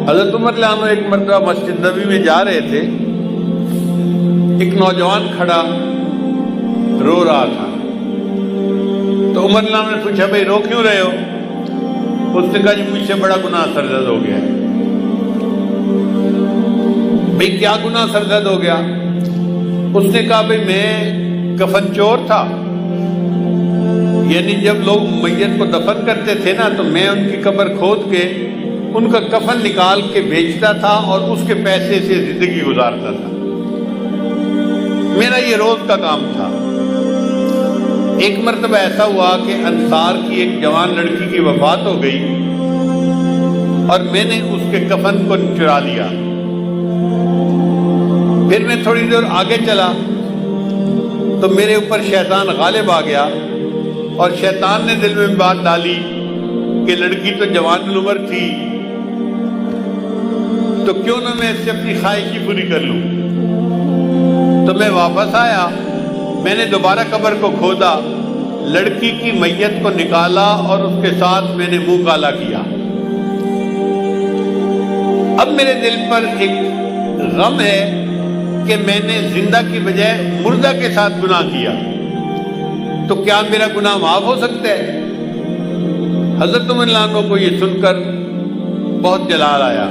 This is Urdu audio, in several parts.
حضرت عمر رضی اللہ عنہ ایک مرتبہ مسجد نبوی میں جا رہے تھے، ایک نوجوان کھڑا رو رہا تھا، تو عمر رضی اللہ عنہ نے پوچھا بھائی رو کیوں رہے ہو؟ اس نے کہا جی مجھ سے بڑا گناہ سرزد ہو گیا ہے۔ بھائی کیا گناہ سرزد ہو گیا؟ اس نے کہا بھائی میں کفن چور تھا، یعنی جب لوگ میت کو دفن کرتے تھے نا تو میں ان کی قبر کھود کے ان کا کفن نکال کے بیچتا تھا اور اس کے پیسے سے زندگی گزارتا تھا، میرا یہ روز کا کام تھا۔ ایک مرتبہ ایسا ہوا کہ انصار کی ایک جوان لڑکی کی وفات ہو گئی اور میں نے اس کے کفن کو چرا لیا۔ پھر میں تھوڑی دور آگے چلا تو میرے اوپر شیطان غالب آ گیا اور شیطان نے دل میں بات ڈالی کہ لڑکی تو جوان العمر تھی، تو کیوں نہ میں اس سے اپنی خواہش ہی پوری کر لوں۔ تو میں واپس آیا، میں نے دوبارہ قبر کو کھودا، لڑکی کی میت کو نکالا اور اس کے ساتھ میں نے منہ کالا کیا۔ اب میرے دل پر ایک غم ہے کہ میں نے زندہ کی بجائے مردہ کے ساتھ گناہ کیا، تو کیا میرا گناہ معاف ہو سکتا ہے؟ حضرت عمر رضی اللہ عنہ کو یہ سن کر بہت جلال آیا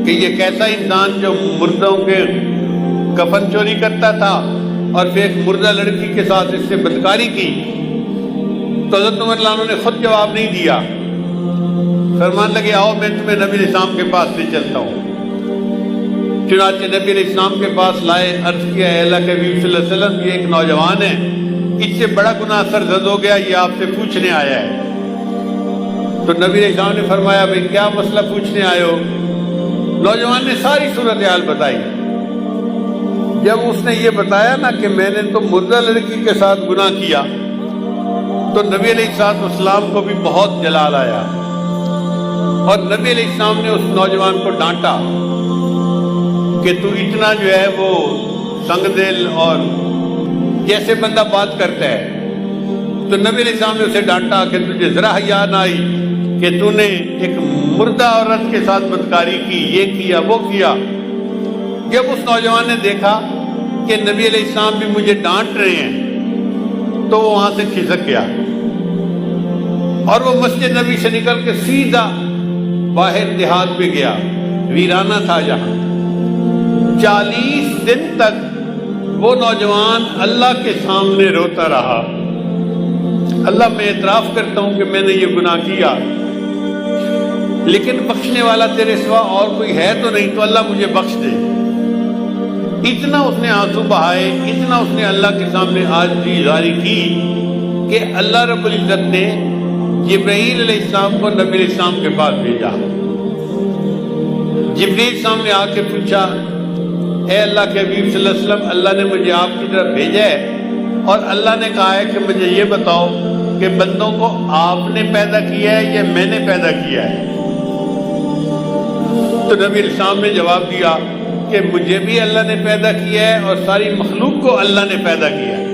کہ یہ کیسا انسان جو مردوں کے کفن چوری کرتا تھا اور پھر ایک مردہ لڑکی کے ساتھ اس سے بدکاری کی۔ تو حضرت عمر رضی اللہ عنہ نے خود جواب نہیں دیا، فرمان لگے آؤ میں تمہیں نبی علیہ السلام کے پاس لے چلتا ہوں۔ چنانچہ نبی علیہ السلام کے پاس لائے، عرض کیا اے اللہ کے حبیب صلی اللہ علیہ وسلم یہ ایک نوجوان ہے، اس سے بڑا گناہ سرزد ہو گیا، یہ آپ سے پوچھنے آیا ہے۔ تو نبی علیہ السلام نے فرمایا بھئی کیا مسئلہ پوچھنے آئے ہو؟ نوجوان نے ساری صورتحال بتائی۔ جب اس نے یہ بتایا نا کہ میں نے تو مردہ لڑکی کے ساتھ گناہ کیا، تو نبی علیہ السلام کو بھی بہت جلال آیا اور نبی علیہ السلام نے اس نوجوان کو ڈانٹا کہ تو اتنا جو ہے وہ سنگ دل اور جیسے بندہ بات کرتا ہے۔ تو نبی علیہ السلام نے اسے ڈانٹا کہ تجھے ذرا حیا نہ آئی کہ تو نے ایک مردہ عورت کے ساتھ بدکاری کی، یہ کیا وہ کیا۔ جب اس نوجوان نے دیکھا کہ نبی علیہ السلام بھی مجھے ڈانٹ رہے ہیں تو وہ وہاں سے کھسک گیا اور وہ مسجد نبی سے نکل کے سیدھا باہر دیہات میں گیا، ویرانہ تھا جہاں۔ 40 دن تک وہ نوجوان اللہ کے سامنے روتا رہا، اللہ میں اعتراف کرتا ہوں کہ میں نے یہ گناہ کیا، لیکن بخشنے والا تیرے سوا اور کوئی ہے تو نہیں، تو اللہ مجھے بخش دے۔ اتنا اس نے آنسو بہائے، اتنا اس نے اللہ کے سامنے عاجزی ظاہر کی کہ اللہ رب العزت نے جبرائیل علیہ السلام کو نبی علیہ السلام کے پاس بھیجا۔ جبرائیل السلام نے آ کے پوچھا اے اللہ کے حبیب صلی اللہ علیہ وسلم، اللہ نے مجھے آپ کی طرف بھیجا ہے اور اللہ نے کہا ہے کہ مجھے یہ بتاؤ کہ بندوں کو آپ نے پیدا کیا ہے یا میں نے پیدا کیا ہے؟ تو نبی علیہ السلام نے جواب دیا کہ مجھے بھی اللہ نے پیدا کیا ہے اور ساری مخلوق کو اللہ نے پیدا کیا ہے۔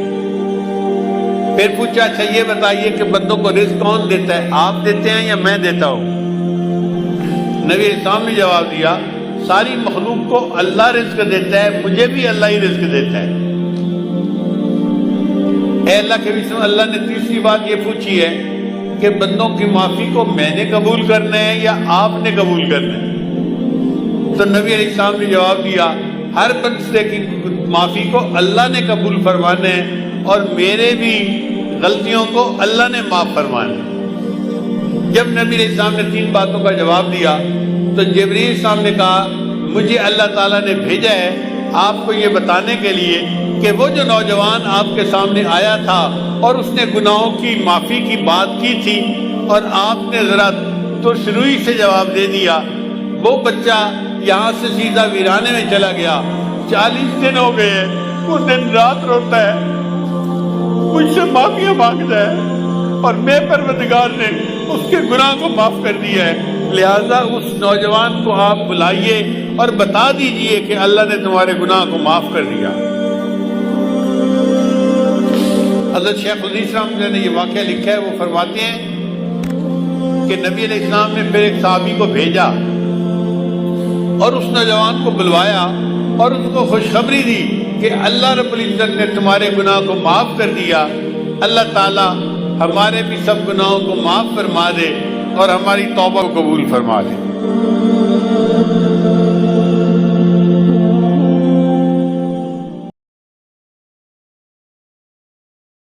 پھر پوچھا اچھا یہ بتائیے کہ بندوں کو رزق کون دیتا ہے، آپ دیتے ہیں یا میں دیتا ہوں؟ نبی علیہ السلام نے جواب دیا ساری مخلوق کو اللہ رزق دیتا ہے، مجھے بھی اللہ ہی رزق دیتا ہے۔ اے اللہ کے رسول، اللہ نے تیسری بات یہ پوچھی ہے کہ بندوں کی معافی کو میں نے قبول کرنا ہے یا آپ نے قبول کرنا ہے؟ تو نبی علیہ السلام نے جواب دیا ہر بندے کی معافی کو اللہ نے قبول فرمانا ہے اور میرے بھی غلطیوں کو اللہ نے معاف فرمانا ہے۔ جب نبی علیہ السلام نے 3 باتوں کا جواب دیا تو جبرائیل السلام نے کہا مجھے اللہ تعالیٰ نے بھیجا ہے آپ کو یہ بتانے کے لیے کہ وہ جو نوجوان آپ کے سامنے آیا تھا اور اس نے گناہوں کی معافی کی بات کی تھی اور آپ نے ذرا ترش روئی سے جواب دے دیا، وہ بچہ یہاں سے سیدھا ویرانے میں چلا گیا، 40 دن ہو گئے، وہ دن رات روتا ہے، مجھ سے معافیاں مانگتا ہے اور میں پروردگار نے اس کے گناہ کو معاف کر دیا ہے۔ لہٰذا اس نوجوان کو آپ بلائیے اور بتا دیجئے کہ اللہ نے تمہارے گناہ کو معاف کر دیا۔ حضرت شیخ الحدیث رحمۃ اللہ نے یہ واقعہ لکھا ہے، وہ فرماتے ہیں کہ نبی علیہ السلام نے پھر ایک صحابی کو بھیجا اور اس نوجوان کو بلوایا اور اس کو خوشخبری دی کہ اللہ رب العزت نے تمہارے گناہ کو معاف کر دیا، اللہ تعالیٰ ہمارے بھی سب گناہوں کو معاف فرما دے اور ہماری توبہ کو قبول فرما دے۔